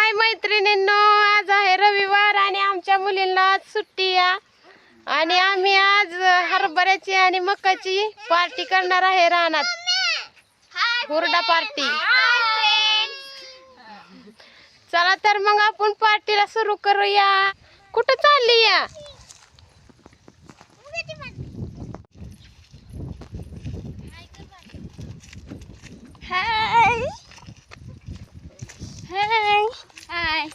हाय मैत्रिणींनो, आज आहे रविवार आणि आमच्या मुलींना आज सुट्टी आहे आणि आम्ही आज हरभऱ्याची आणि मकाची पार्टी करणार आहे रानात. हुरडा पार्टी. चला तर मग आपण पार्टीला सुरू करूया. कुठं चालली या? हाय हाय हाय हाय.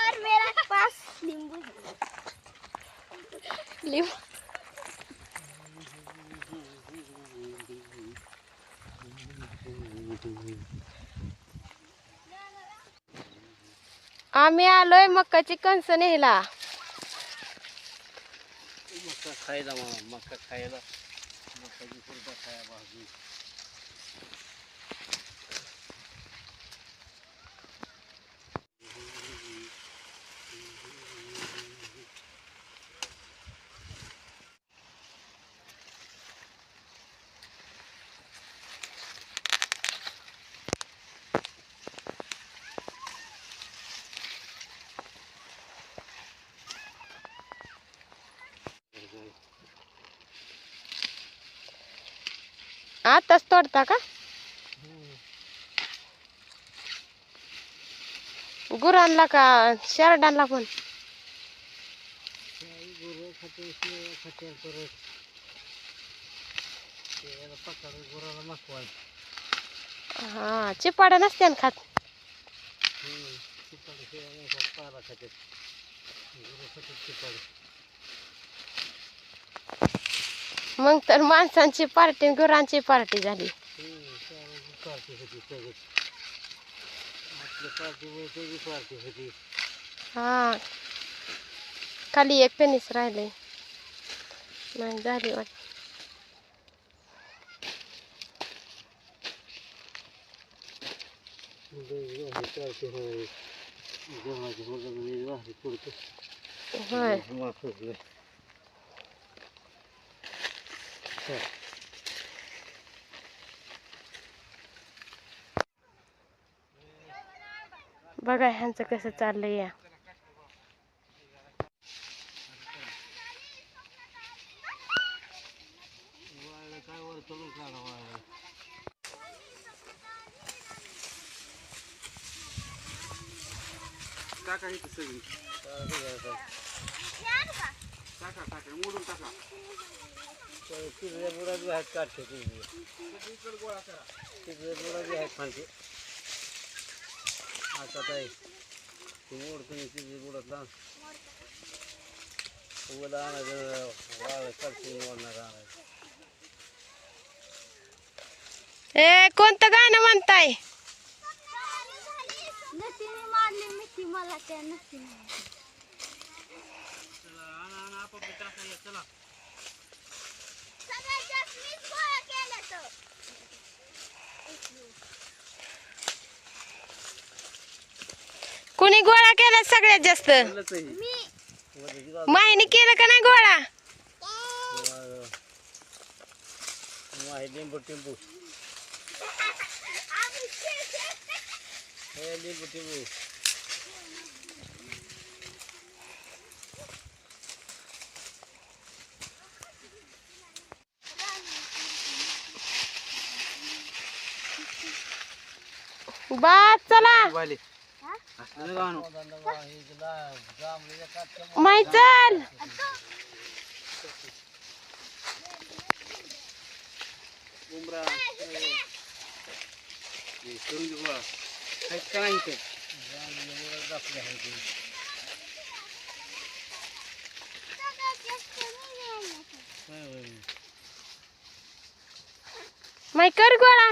और मेरे पास नींबू है. लिंबू. आम्ही आलोय मक्काची कणस न्यायला. मक्का खायला मामा, मक्का खायला, मक्काची हुरडा खाया भाजी. आताच तोडता का? गुरांना का शेरडांना पण? गुरं खाते, शेळ्या खाते, परत शेळ्याला पकडा, गुराला मागवाल. हा, चिपाडा नसते ना खात. चिपाड शेळ्या नाही खात, पाला खातात. गुरं खातात चिपाड. मग तर माणसांची पार्टी गुरांची पार्टी झाली. शेळ्याची पार्टी होती सगळी. आपल्या पार्टीमुळे त्याची पार्टी होती. हा, खाली एक पेनीस राहिले नाही झाली वाटत. होय. बघा ह्यांचं कसं चाललंय या. काय वर चढून काढा वाळलं. टाका ही सगळी टाका टाका मोडून टाका. तिथल्या बुडा बी आहेत काढते सगळीकडे गोळा करा. तिथल्या बुडा बी आहेत फांटे. आता काय ते मोडतो तिथे बुडातला उला आणायचं वाळ काढते मोडणार आणायचं. ए, कोणतं गाणं म्हणताय? नसीने मारली मिठी मला त्या नसीने. चला सगळ्यात जास्त मीच गोळा केलं तर. कुणी गोळा केला सगळ्यात जास्त? मी. माईने केलं का नाही गोळा? लिंबू टिंबू लिंबू टिंबू. बात चला माई चल. माई कर गोळा.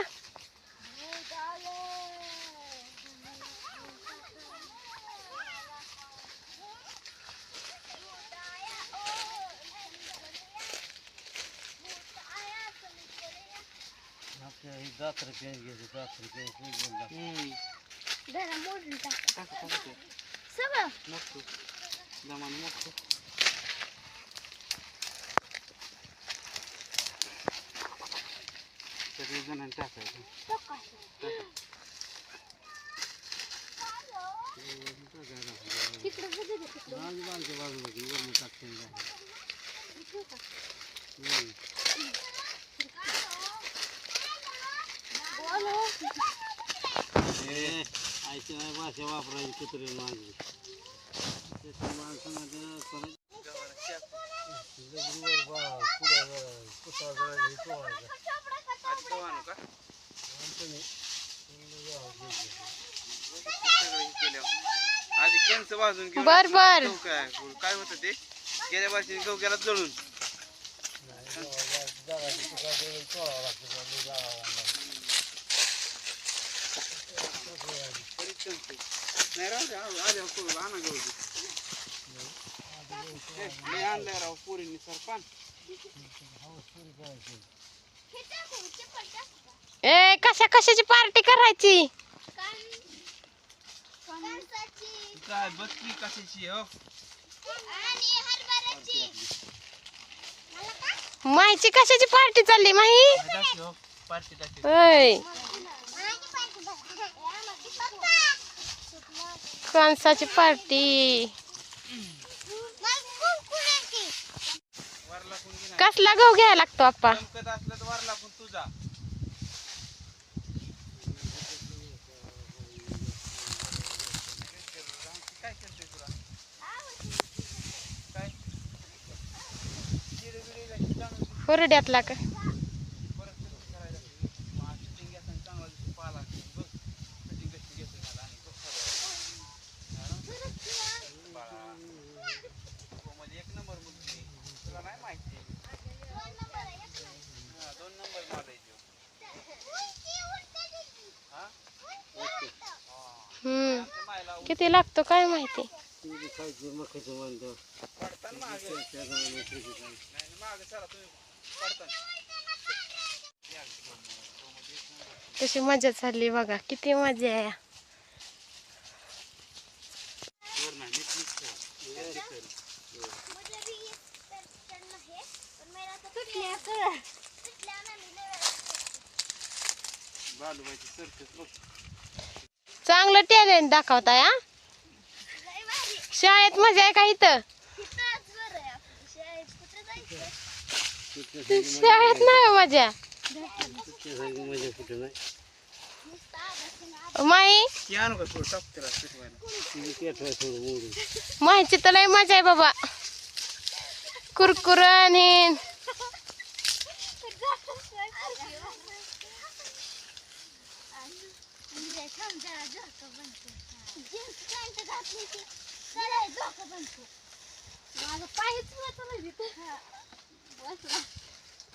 जात्र पेन घ्यायचं जात्र पेन जरा मोडून टाका टाका टाका सगळं मोठं जमान मोठं सगळे जणांनी टाकायचं तिकडं बघ तिकडं बाजूला वरून टाकते आयची नाही भाषा वापरायची कुत्रे माझी माणसामध्ये आधी कंच वाजून घेऊन बर बर गहू काय होतं ते गेल्या वर्षी गहू गेला जळून नाही राहू द्या आल्या करू आणा गहू नाही आणलंय राव पोरींनी सरपान ए कशाची पार्टी करायची काय बघ की कशाची हो माहीची कशाची पार्टी चालली माही दाखव पार्टी दाखव होय कणसाची पार्टी वरला कोण घेणार कसला गहू घ्यायला लागतो आप्पा चमकत असलं तर वरला पण तुझा काय करतोय तुला काय जिरे बिरे चांगलं हुरड्यातला का परत कसं करायला शूटिंग घेताना चांगला दिसतो पाला बघ शूटिंग कशी घेतोय मला आणि बघ मध्ये एक नंबर मुलगी तुला नाही माहिती हा 2 नंबर माझा आहे हा मायला किती लागतो काय माहिती पडताना मागे नाही मागे चला तुम्ही पडताना कशी मजा चालली बघा किती मजा आहे बालूबाईची सर्कस बघ चांगलं टॅलेंट दाखवताय हा शाळेत मजा आहे का इथं शाळेत नाही मजा माही ती आणू का थोडं टाक त्याला शिकवायला माहीची तर लय मजा आहे बाबा कुरकुर आणि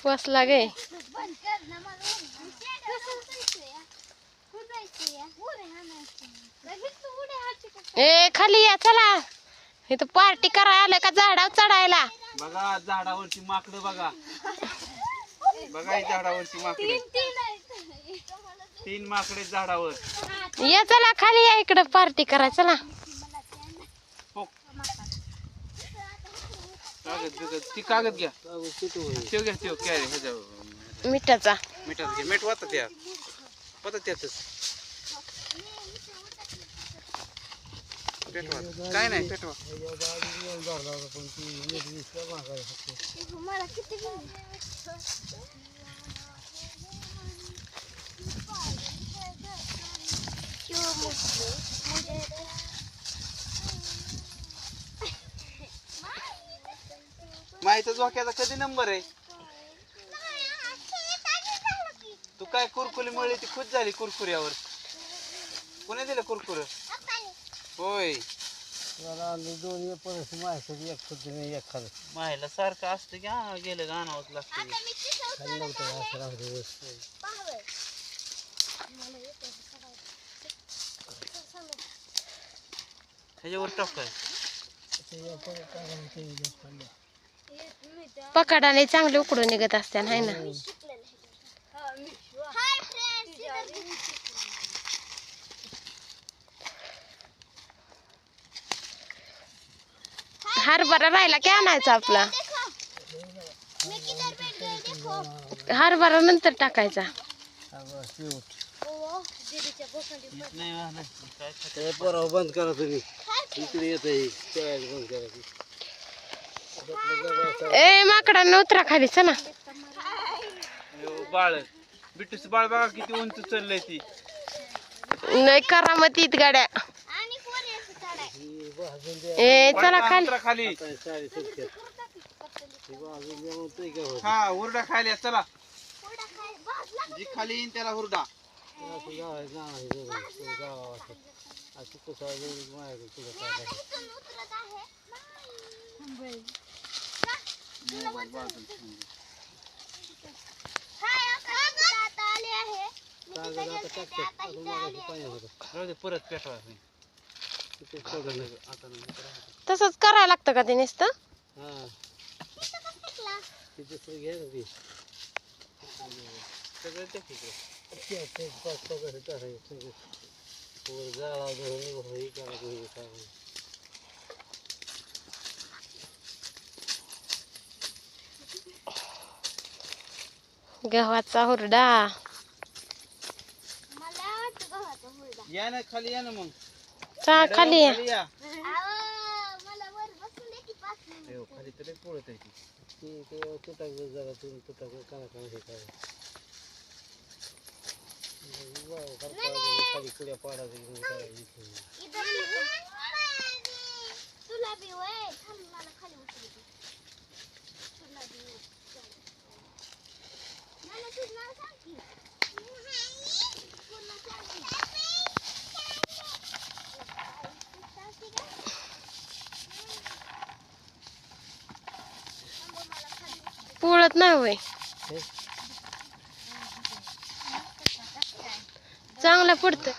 बसला गे ए खाली या चला इथं पार्टी करायला आलं का झाडावर चढायला बघा झाडावरची माकडं बघा बघा ही झाडावरची माकडं 3 माकडे झाडावर या चला खाली या इकडं पार्टी करा चला हो. कागद बिगद ती कागद घ्या त्यो घ्या त्यो कॅरी ह्याच्या मिठाचा मिठात घ्या मीठ वाटत त्या पता त्यातच पेटवा काय नाही पेटवा मला किती माहितच वाक्याचा कधी नंबर आहे तू काय कुरकुरी मिळली ती खुश झाली कुरकुऱ्यावर कोणी दिलं कुरकुर होय माहिला सारखं असतं की हा गेलं गाणावंच लागतं ह्याच्यावर टाकाय पकाडाने चांगले उकडून निघत असते हाय ना हरभरा राहिला की आणायचा आपला. हरभरा नंतर टाकायचा. पोराव बंद करा तुम्ही. इकडे येत बंद करा. ए माकडांना उतरा खाली चला. बाळ बिट्टूच बाळ बघा किती उंच चढलंय ती. नाही करामतीत गाड्या. ए चला खाली. हा हुरडा खायला चला. जी खाली येईन त्याला हुरडा. परत पेटवा. तसंच करायला लागतं का ते नुसतं. गव्हाचा हुरडा. या ना खाली या ना मग. चा खाली या. या. खाली तरी पोळत आहे खाली कुड्या पाडा तुला बी वय मला खाली उतरली. तुला बी मला तुझं सांग की. पोळत नाही होय. चांगलं पडतं.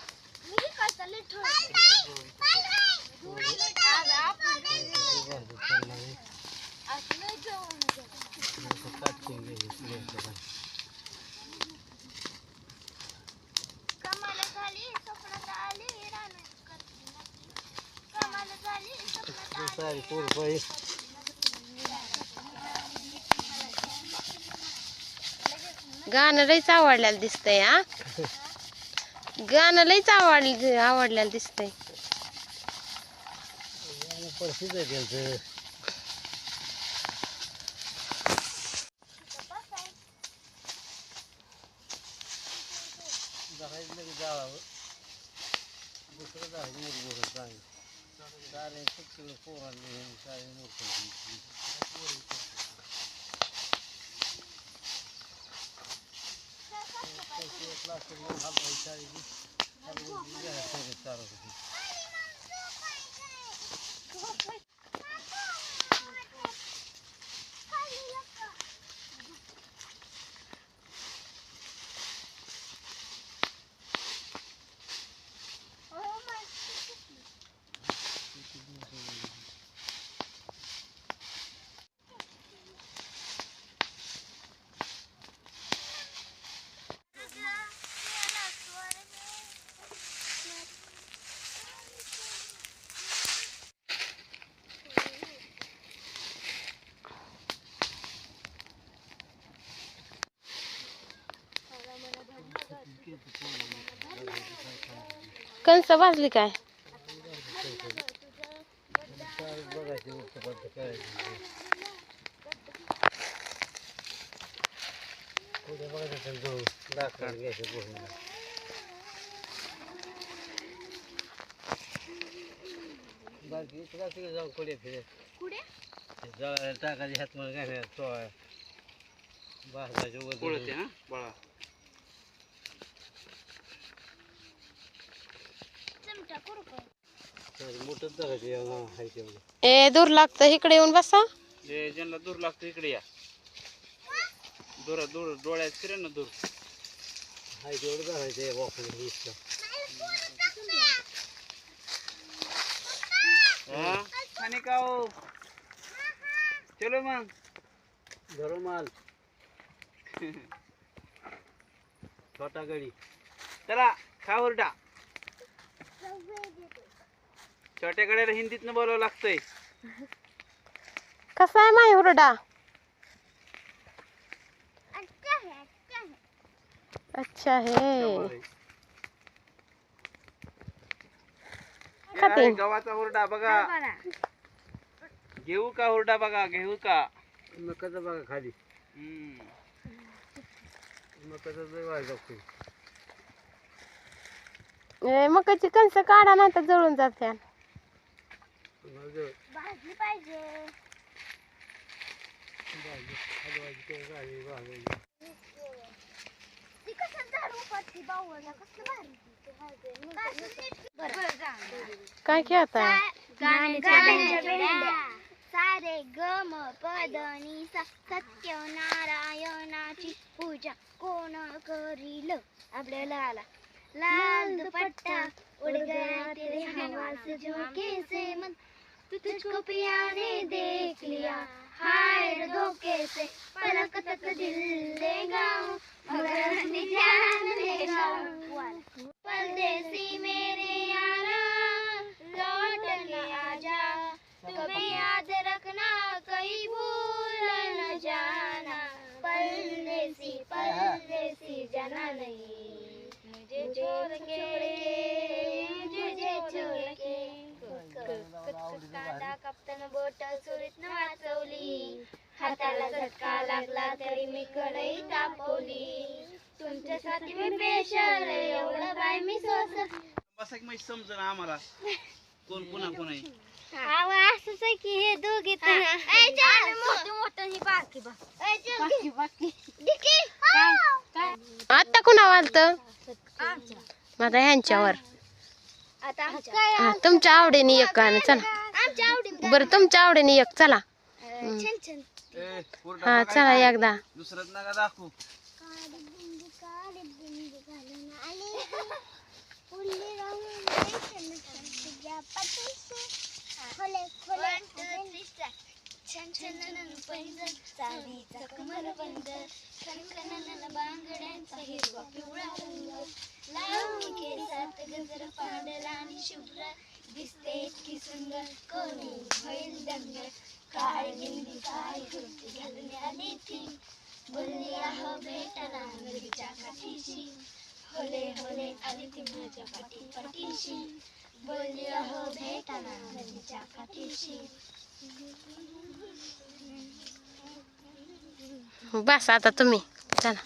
गाणं लईच आवडलेलं दिसतंय. हा गाणं लईच आवडलेलं दिसतंय. कणस भाजली काय. जाऊन कुठे फिरे टाकायचे हात मला काय बाळा. ए दूर लागतं इकडे येऊन बसा. ज्यांना दूर लागतं इकडे या. दूर दूर डोळ्यात फिरे ना दूर. हाय तेवढं धरायचं. आणि का हो चलो मग धरो माल. छोटा गडी चला खा हुरडा. छोट्या कड्याला हिंदीतनं बोलावं लागतंय. कसा आहे माय हुरडा? अच्छा है. खाते. काय गव्हाचा हुरडा बघा. घेऊ का हुरडा बघा, घेऊ का? मकाचा बघा खाली. मकाची कणसं काढा नाही तर जळून जाते. भाजली पाहिजे. ती कसं झाडू पडती बावळला, कसलं भारी ती भाजी. काय खेळता? गाण्याच्या भेंड्या. सारे गम पदनी सा सत्य नारायणाची पूजा कोण करील? आपल्या लाला लाल दुपट्टा उड़ गया तेरे हवा से झोंके से मन, तुझको पिया ने देख लिया हाय रे धोखे से, पलक तक दिल देगा मगर ध्यान देगा. परदेसी मेरे यारा लौट के आजा, कभी याद रखना कहीं भूल न जाना. परदेसी परदेसी जाना नहीं मुझे छोड़ के, मुझे छोड़ के. कांदा कापताना बोट सुरीत वाचवली, हाताला झटका लागला तरी मी कढई तापवली. तुमच्यासाठी मी पेशल एवढं बाय मी सोस. बसा की माहिती समज ना आम्हाला कोण पुन्हा कोण आहे. असंच आहे की हे दोघे मोठं ही बाकी बाकी. आता कुणा वालत? माझा ह्यांच्यावर. आता हा, तुमच्या आवडीने एक गाणं चला. आमच्या आवडीने बरं तुमच्या आवडीने एक चला. छान छान. हुरडा हा बघायचा. चला एकदा. दुसरंच नका दाखवू. काळी बिंदी घालून आली, फुले राहून तुझ्या पाठीशी. खोले खोले छान छान पैंजण, चांदीचा कमरबंद, खणखणानं बांगड्यांचा हिरवा पिवळा रंग, लावणी केसात गजर पांढरा आणि शुभ्र, दिसते इतकी सुंदर कोणी होईल दंग. काळी बिंदी काळी कुर्ती घालून आली ती, बोलली आहो भेटाना नदीच्या काठीशी. होले होले आली ती माझ्या पाठीशी, बोलली आहो भेटाना नदीच्या काठीशी. बस आता तुम्ही चला.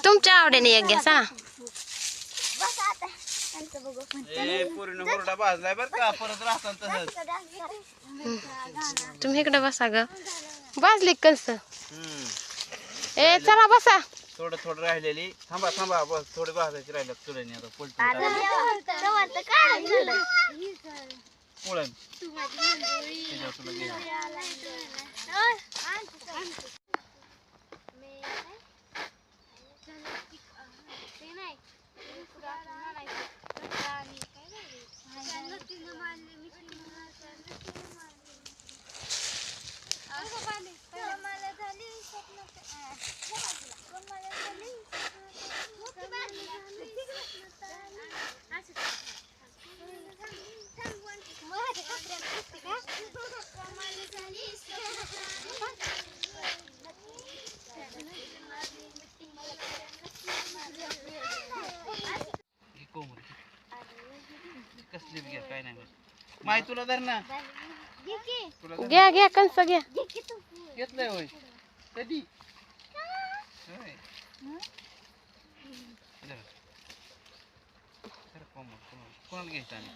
तुमच्या आवडीने एक घ्या सा. बस आता आमचं बघू. पोरीनं हुरडा भाजलाय बर का, परत राहतात तसंच. तुम्ही इकडे बसा ग. भाजली कंस. ए चला बसा. थोडं थोडं राहिलेली. थांबा थांबा बस थोडी भाजायची राहिल्यात तुला आता पलटून आता टाक. तवर तर काय झालं? पोळण त्याच्यावर तुला घे. कसली बी घ्या काय नाही माही तुला धर ना. तुला धर. घ्या घ्या कंस घ्या. घेतलंय होय कधी होय. धर. धर कोमल, कोणाला घ्यायचं आणि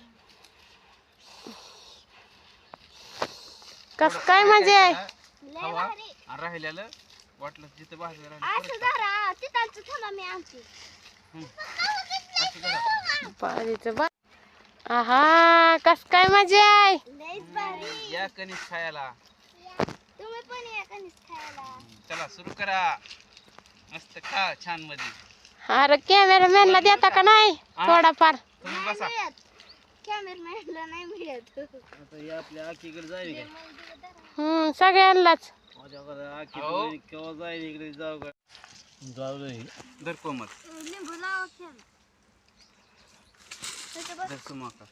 कस काय मजा आहे. खावा आणि राहिलेलं वाटलं जिथं भाजलं राहिलं असं परत जरा तिथालचं थांबा मी आमची. असं करा. पाणीचं बा. आहा कस काय मजा आहे. लयच भारी. या कणीस खायला. तुम्ही पण या कणीस खायला. चला सुरू करा. मस्त खा छान मध्ये. अरे कॅमेरामॅनला देता का नाही थोडाफार. तुम्ही बसा. कॅमेरामॅनला नाही मिळत. आता हे आपल्या आखीकडे जाईल का? सगळ्यांनाच. माझ्याकडे आखी केव्हा जाईल इकडे जाऊ का. धर कोमल लिंबू लावा खेळ धर सुमाका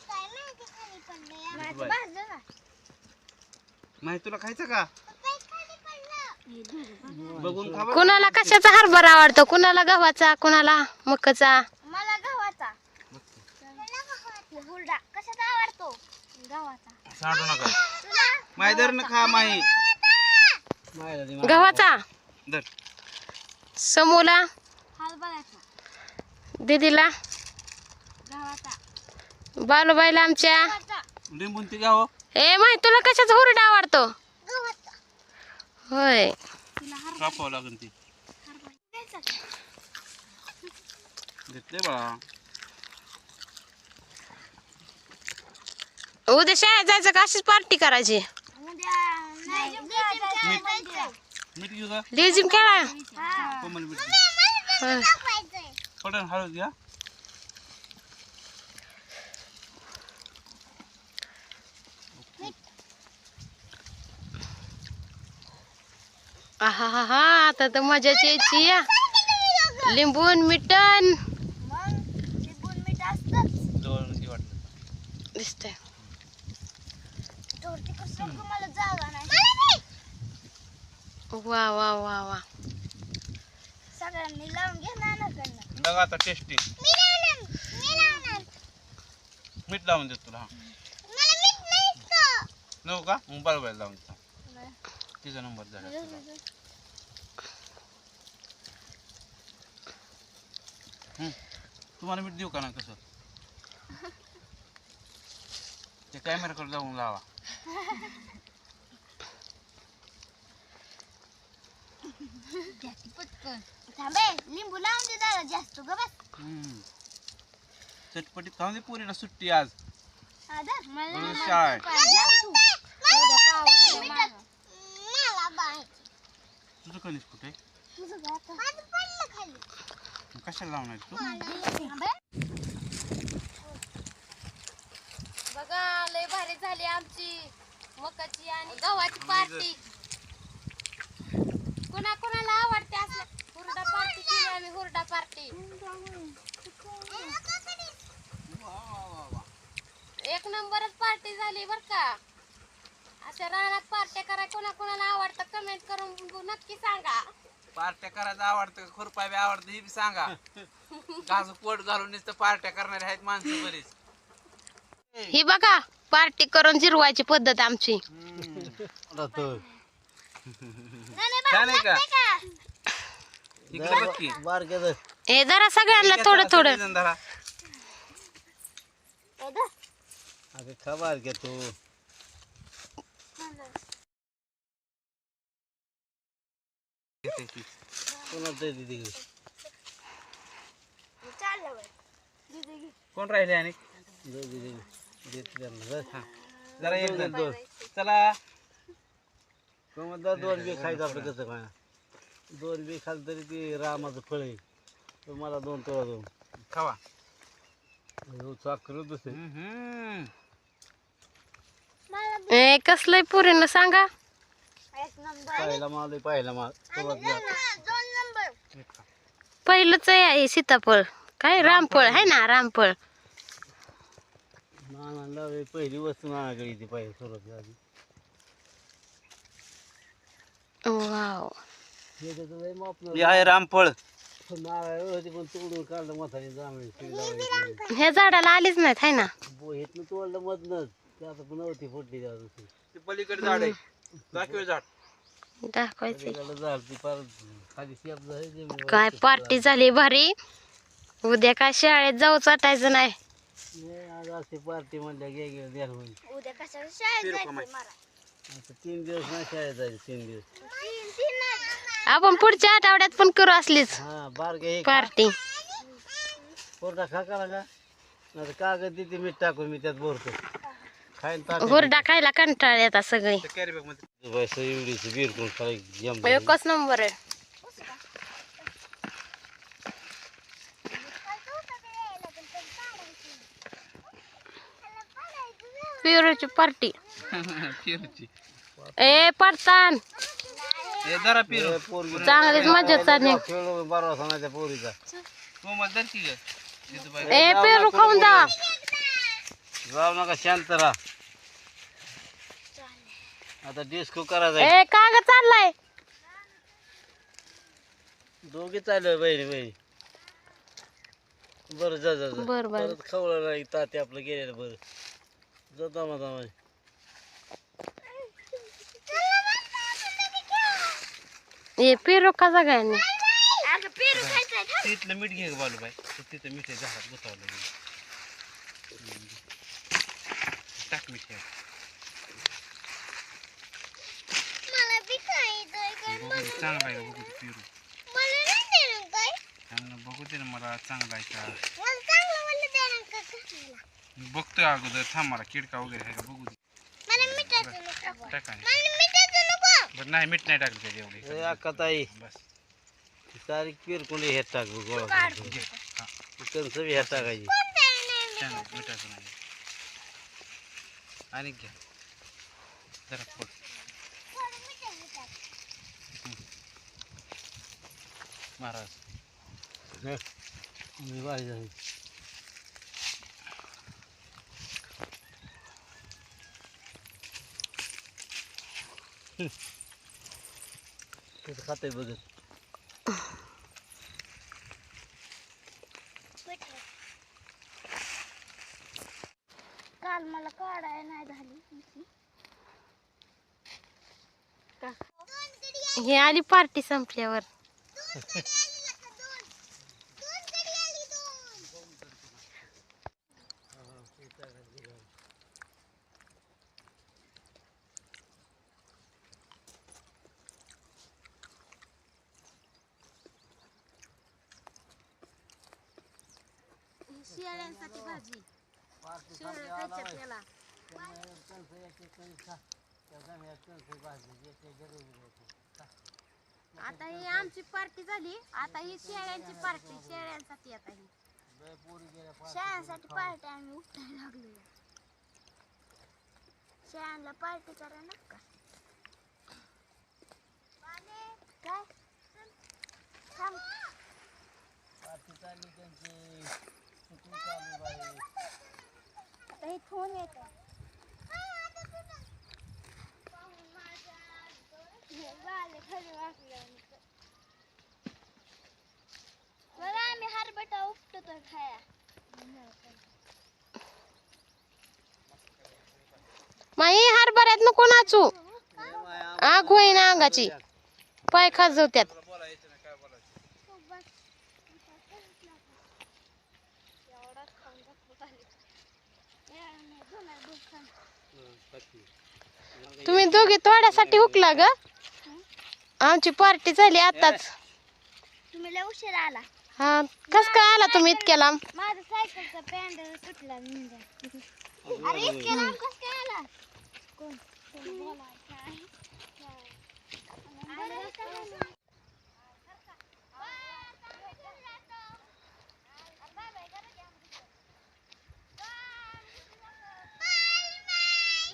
काय माहिती खाली पडलं बाय. भाजलं ना माहिती तुला खायचं का बघून खा बरं. कुणाला कशाचा हरभरा आवडतो, कुणाला गव्हाचा, कुणाला मकाचा. मला गव्हाचा हुरडा कशाचा आवडतो गव्हाचा सांडू नका तुला माही धर ना खा माही गव्हाचा. धर समूला, हरभऱ्याचा दीदीला, गव्हाचा बालूबाईला आमच्या. गव्हाचा लिंबून ती घ्यावं ए माही तुला कशाचा हुरडा आवडतो? गव्हाचा होय. तिला कापावं लागेल ती हरभऱ्याचा घेतले बाळा उद्या शाळेत जायचं का अशीच पार्टी करायची? उद्या नाही जायचं मीठ घेऊ का लेझिम खेळा. कोमल मीठ घे. होय. पटन हळद घ्या आहा हा हा आता तर मजाच यायची या. लिंबून मिटन मग लिंबून मीठ असतंच जवळ घे वाटलं दिसतंय. तर तिकडं सगळं मला जागा नाही वा वा वा वा. सगळ्यांनी लावून घे नानाकडनं बघा आता टेस्टी मी लावणार मीठ लावून देतो तुला मला मीठ नाही नको का मग बरोबर लावून देतो तिचा नंबर झाला तुम्हाला मीठ देऊ का ना कसं ते कॅमेराकडे जाऊन लावा थांबे लिंबू लावून दे जरा जास्त ग बस चटपटीत खाऊन दे पोरीला सुट्टी आज आदर बरोबर शाळा आहे. मला बाय तुझं कणीस कुठे तुझं गाता माझं पडलं खाली मग कशाला लावणार तू बघा लय भारी झाली आमची मकाची आणि गव्हाची पार्टी. कुणा कुणाला आवडते असं हुरडा पार्टी केली आम्ही, हुरडा पार्टी. एक नंबरच पार्टी झाली बर का. अशा रानात पार्ट्या करा, कोणा कोणाला आवडतं कमेंट करून नक्की सांगा. पार्ट्या करायचं आवडतं का खुरपाय बी आवडतं हे बी सांगा काजू पोट घालून नुसतं पार्ट्या करणारे आहेत माणसं बरीच ही बघा पार्टी करून जिरवायची पद्धत आमची. छान आहे का इकडे बघ की हे जरा सगळ्यांना थोडं थोडं. सगळेजण धरा. खबर घे तू घेते ती. कोणाचं दिदी चाललं बाई कोण राहिले आणि दिदी जरा एक जण चला कोणता दोन बी खायचं आपलं कसं काय दोन बी खाल तरी ती रामाचं फळ आहे तर मला दोन तोळा दोन खावा साखर दुसरे ए कसलंय पुरीनं सांगा. एक नंबर पाहिला माल पाहिला माल सोबत घ्या. दोन नंबर पहिलंच आहे हे सीताफळ, काय रामफळ आहे ना, रामफळ. नानाला पहिली वस्तू नानाकडे ती पाहिजे सोबत आधी वाव. हे त्याचं लय मापलं हे आहे रामफळ नारळ होती पण तोडून काढलं म्हातारी जांभळी ह्या झाडाला आलीच नाहीत आहे ना. हेतनं तोडलं मधनच ते आता पुन्हा होती फुटली त्या दुसरी ते पलीकडे झाड आहे दाखव झाड दाखवायचं पलीकडलं झाड ती पार खाली शेप झाली काय पार्टी झाली भारी. उद्या काय शाळेत जाऊच वाटायचं नाही. आज असे पार्टी म्हणल्या घे द्यायला होईल उद्या कशाला शाळेत फिरू का जायचं माहिती? मला आता 3 दिवस नाही शाळेत जायचं 3 दिवस आपण पुढच्या आठवड्यात पण करू असलीच हा बारके हे पार्टी. कोरडा खा करा का नाही कागद तिथे मीठ टाकून मी त्यात भरतो खायला टाक हुरडा खायला कंटाळ येतात सगळे. कॅरी बॅग मध्ये पैसा एवढीच बीर करून खायला एकच नंबर आहे पिरूची पार्टी. फिरूची ए पडतान नाही हे जरा पिरू पोरगी चांगलीच मजा चालली. खेळ बरोबर नाही त्या पोरीचा. कोमल धर की ग तिथं बाई. ए पेरू खाऊन जा. जाऊ नका शांत राहा. आता डिस्को करायचा ए का ग चाललाय? दोघी चालू बहिणी बहिणी. बरं जा जा जा. बर बर. परत खवळलं नाही ताते आपलं गेलेलं बरं. जा दमा दमा. ए पेरू का सगळ्यांनी? अगं पेरू खायचंय थांब. तिथलं मीठ घे ग बालूबाई. तिथं मीठ झाडात गुतावलं. टाक मीठ यात. मला बी खायचंय काय बघू दे, चांगला आहे का बघू दे पेरू. मला नाही देणार काय चांगलं बघू दे ना मला चांगला आहे का. मला चांगलं मला देणार का खायला? मी बघतोय अगोदर थांब मला किडका वगैरे आहे का बघू दे. मला मिठाचं नको टाका आणि. मला मिठाचं नको बरं नाही मीठ नाही टाकलं त्याच्या एवढी. ए अक्का ताई बस सारी किरकोंडी हे टाक बघ, गोळा करून. घे. हा कंस बी हे टाकायची. चांगलं मिठाचं नाही. आणि घ्या जरा पोट. महाराज हं. मी बाहेर जाईन. कसं खातंय बघत. काल मला काढाय नाही झाली. ही आली पार्टी संपल्यावर. शेळ्यांसाठी भाजी आता ही आमची पार्टी झाली. आता ही शेळ्यांची पार्टी. शेळ्यांसाठी आता ही शेळ्यांसाठी पार्टी आम्ही उठायला लागलो. शेळ्यांना पार्टी करा ना का काय थांब. आता हे फोन येतो. बरं आम्ही हरभटा उपटतो खाया. माई हरभऱ्यात नको नाचू. आग होईन अंगाची. पाय खाजवत्यात. तुम्ही दोघे थोड्यासाठी हुकला ग. आमची पार्टी झाली आताच. तुम्ही लय उशीर आला. हा कस काय आला तुम्ही इतक्या लांब? माझा सायकलचा पॅन्ट सुटला. अरे इतक्या लांब कस काय आला? कोण बोलायचं आहे?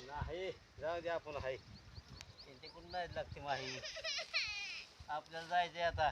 नाही जाऊ दे आपण हाय. त्यांच्याकडून नाही लागते माही. आपल्याला जायचंय आता.